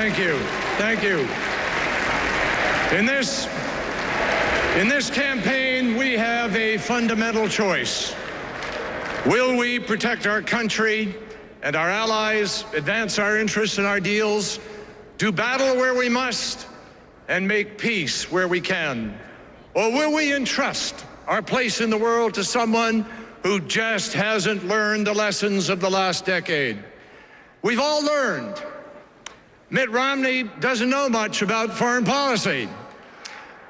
Thank you. Thank you. In this campaign, we have a fundamental choice. Will we protect our country and our allies, advance our interests and our deals, do battle where we must, and make peace where we can? Or will we entrust our place in the world to someone who just hasn't learned the lessons of the last decade? We've all learned. Mitt Romney doesn't know much about foreign policy,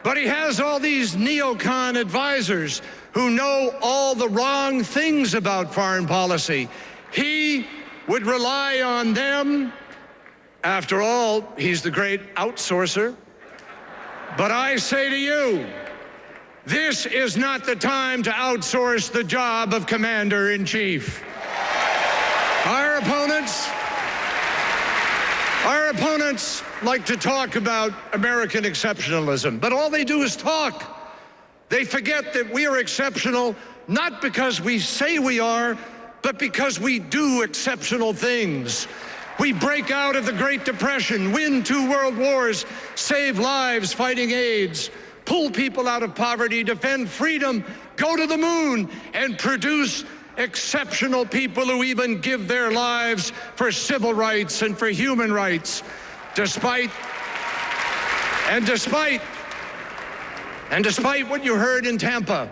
but he has all these neocon advisors who know all the wrong things about foreign policy. He would rely on them. After all, he's the great outsourcer. But I say to you, this is not the time to outsource the job of commander-in-chief. Our opponents like to talk about American exceptionalism, but all they do is talk. They forget that we are exceptional not because we say we are, but because we do exceptional things. We break out of the Great Depression, win 2 world wars, save lives fighting AIDS, pull people out of poverty, defend freedom, go to the moon, and produce exceptional people who even give their lives for civil rights and for human rights. Despite what you heard in Tampa,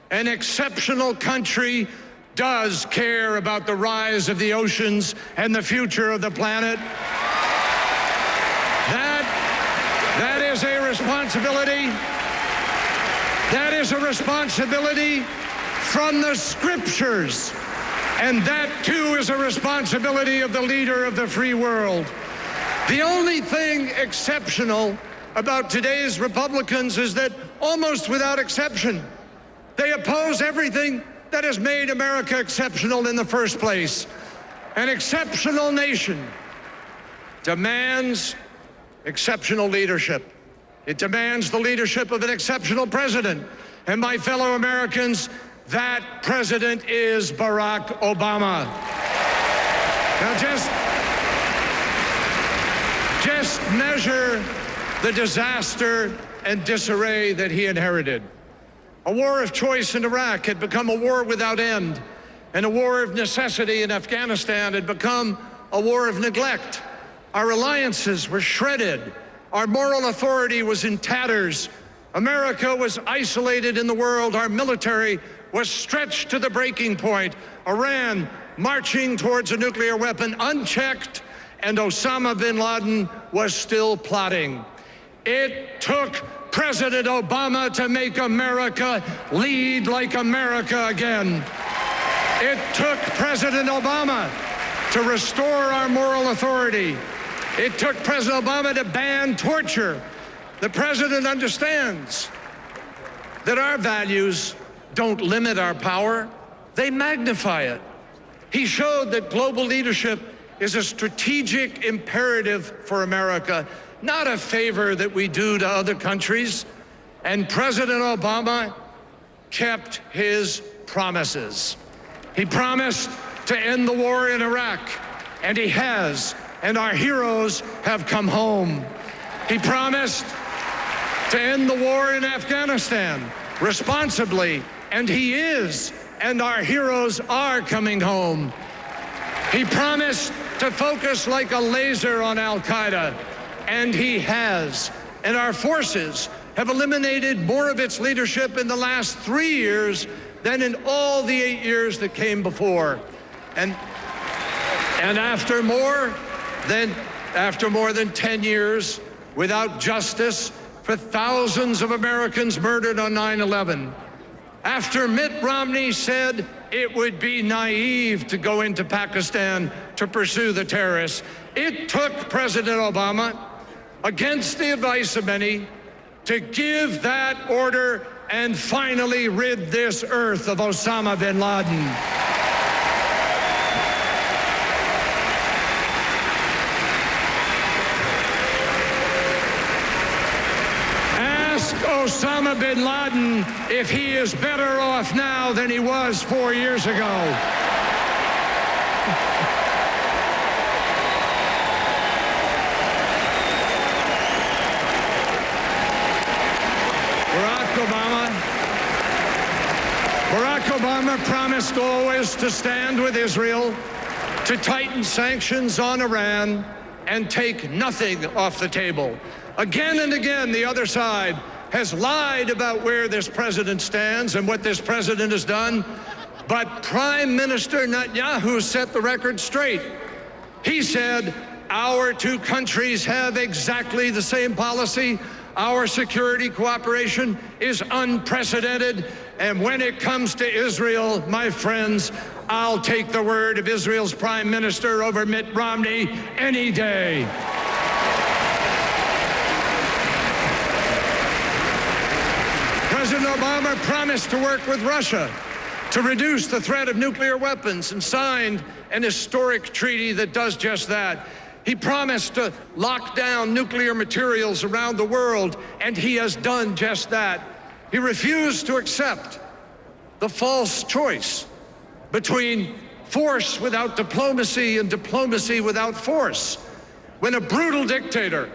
an exceptional country does care about the rise of the oceans and the future of the planet. That is a responsibility. That is a responsibility from the scriptures. And that too is a responsibility of the leader of the free world. The only thing exceptional about today's Republicans is that, almost without exception, they oppose everything that has made America exceptional in the first place. An exceptional nation demands exceptional leadership. It demands the leadership of an exceptional president. And my fellow Americans, that president is Barack Obama. Now just measure the disaster and disarray that he inherited. A war of choice in Iraq had become a war without end, and a war of necessity in Afghanistan had become a war of neglect. Our alliances were shredded. Our moral authority was in tatters. America was isolated in the world. Our military was stretched to the breaking point. Iran marching towards a nuclear weapon unchecked, and Osama bin Laden was still plotting. It took President Obama to make America lead like America again. It took President Obama to restore our moral authority. It took President Obama to ban torture. The president understands that our values don't limit our power, they magnify it. He showed that global leadership is a strategic imperative for America, not a favor that we do to other countries. And President Obama kept his promises. He promised to end the war in Iraq, and he has, and our heroes have come home. He promised to end the war in Afghanistan responsibly, and he is, and our heroes are coming home. He promised to focus like a laser on Al-Qaeda, and he has. And our forces have eliminated more of its leadership in the last 3 years than in all the 8 years that came before. And after more than 10 years without justice for thousands of Americans murdered on 9/11, after Mitt Romney said it would be naive to go into Pakistan to pursue the terrorists, it took President Obama, against the advice of many, to give that order and finally rid this earth of Osama bin Laden. Ask Osama bin Laden if he is better off now than he was 4 years ago. Obama promised always to stand with Israel, to tighten sanctions on Iran, and take nothing off the table. Again and again, the other side has lied about where this president stands and what this president has done. But Prime Minister Netanyahu set the record straight. He said, our two countries have exactly the same policy. Our security cooperation is unprecedented. And when it comes to Israel, my friends, I'll take the word of Israel's Prime Minister over Mitt Romney any day. President Obama promised to work with Russia to reduce the threat of nuclear weapons and signed an historic treaty that does just that. He promised to lock down nuclear materials around the world, and he has done just that. He refused to accept the false choice between force without diplomacy and diplomacy without force. When a brutal dictator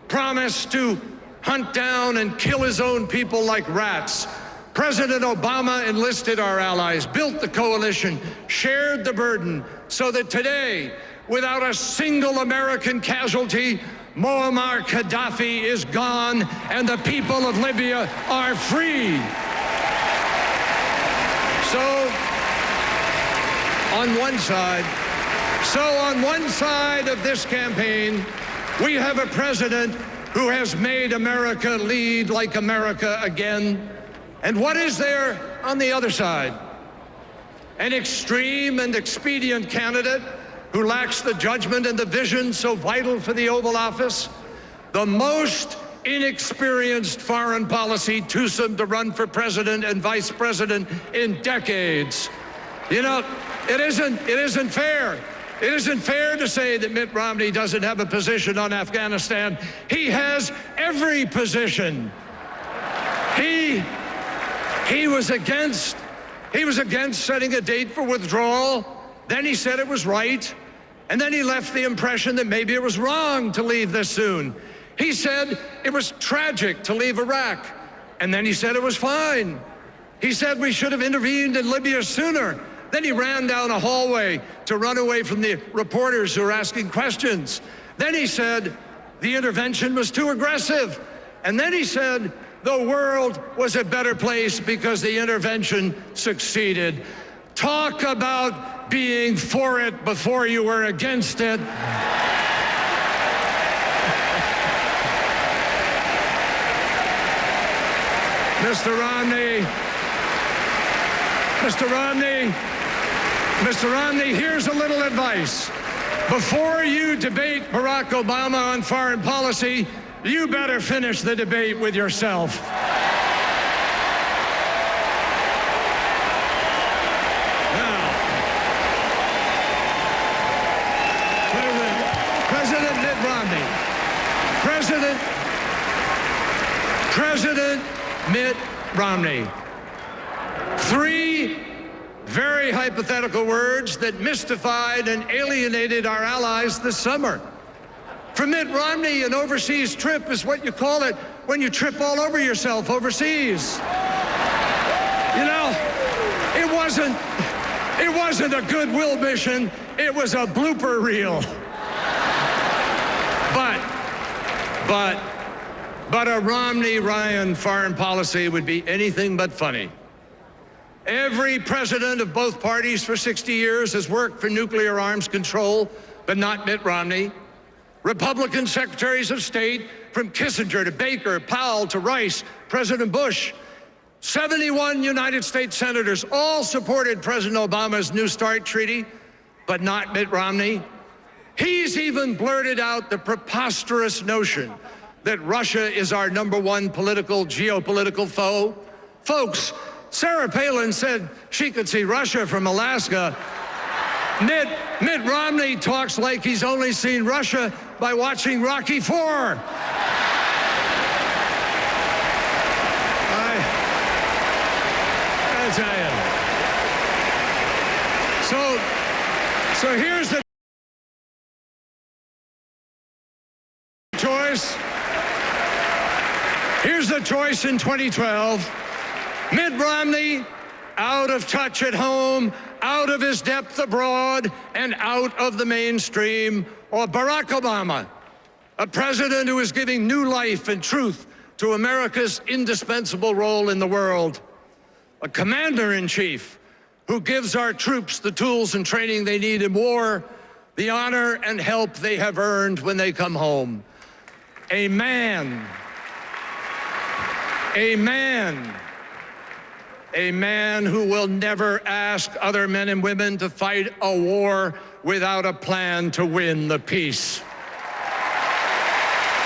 promised to hunt down and kill his own people like rats, President Obama enlisted our allies, built the coalition, shared the burden, so that today, without a single American casualty, Muammar Gaddafi is gone and the people of Libya are free. So, on one side of this campaign, we have a president who has made America lead like America again. And what is there on the other side? An extreme and expedient candidate who lacks the judgment and the vision so vital for the Oval Office, the most inexperienced foreign policy twosome to run for president and vice president in decades. You know, it isn't fair. It isn't fair to say that Mitt Romney doesn't have a position on Afghanistan. He has every position. He was against setting a date for withdrawal. Then he said it was right. And then he left the impression that maybe it was wrong to leave this soon. He said it was tragic to leave Iraq. And then he said it was fine. He said we should have intervened in Libya sooner. Then he ran down a hallway to run away from the reporters who were asking questions. Then he said the intervention was too aggressive. And then he said the world was a better place because the intervention succeeded. Talk about being for it before you were against it. Mr. Romney, here's a little advice. Before you debate Barack Obama on foreign policy, you better finish the debate with yourself. Now, President Mitt Romney, President Mitt Romney. Three very hypothetical words that mystified and alienated our allies this summer. For Mitt Romney, an overseas trip is what you call it when you trip all over yourself overseas. You know, it wasn't a goodwill mission, it was a blooper reel. But a Romney-Ryan foreign policy would be anything but funny. Every president of both parties for 60 years has worked for nuclear arms control, but not Mitt Romney. Republican secretaries of state, from Kissinger to Baker, Powell to Rice, President Bush, 71 United States senators all supported President Obama's New START treaty, but not Mitt Romney. He's even blurted out the preposterous notion that Russia is our #1 geopolitical foe. Folks, Sarah Palin said she could see Russia from Alaska. Mitt Romney talks like he's only seen Russia by watching Rocky IV. I tell you. So here's the choice. Here's the choice in 2012. Mitt Romney out of touch at home, out of his depth abroad, and out of the mainstream, or Barack Obama, a president who is giving new life and truth to America's indispensable role in the world, a commander-in-chief who gives our troops the tools and training they need in war, the honor and help they have earned when they come home. A man who will never ask other men and women to fight a war without a plan to win the peace.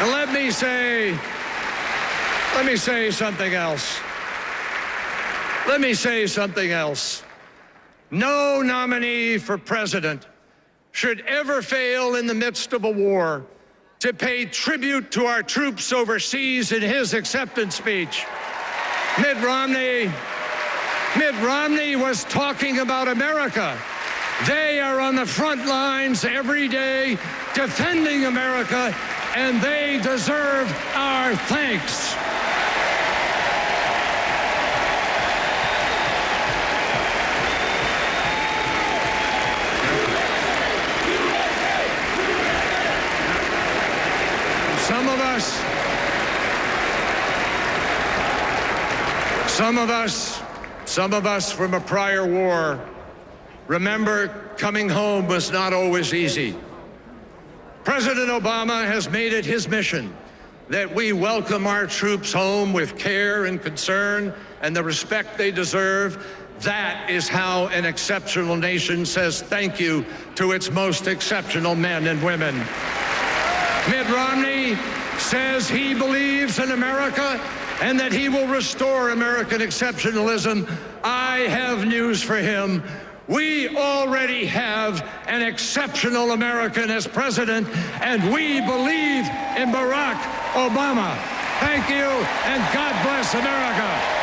And let me say something else. Let me say something else. No nominee for president should ever fail in the midst of a war to pay tribute to our troops overseas in his acceptance speech. Mitt Romney was talking about America. They are on the front lines every day defending America, and they deserve our thanks. Some of us from a prior war remember coming home was not always easy. President Obama has made it his mission that we welcome our troops home with care and concern and the respect they deserve. That is how an exceptional nation says thank you to its most exceptional men and women. Mitt Romney says he believes in America and that he will restore American exceptionalism. I have news for him. We already have an exceptional American as president, and we believe in Barack Obama. Thank you, and God bless America.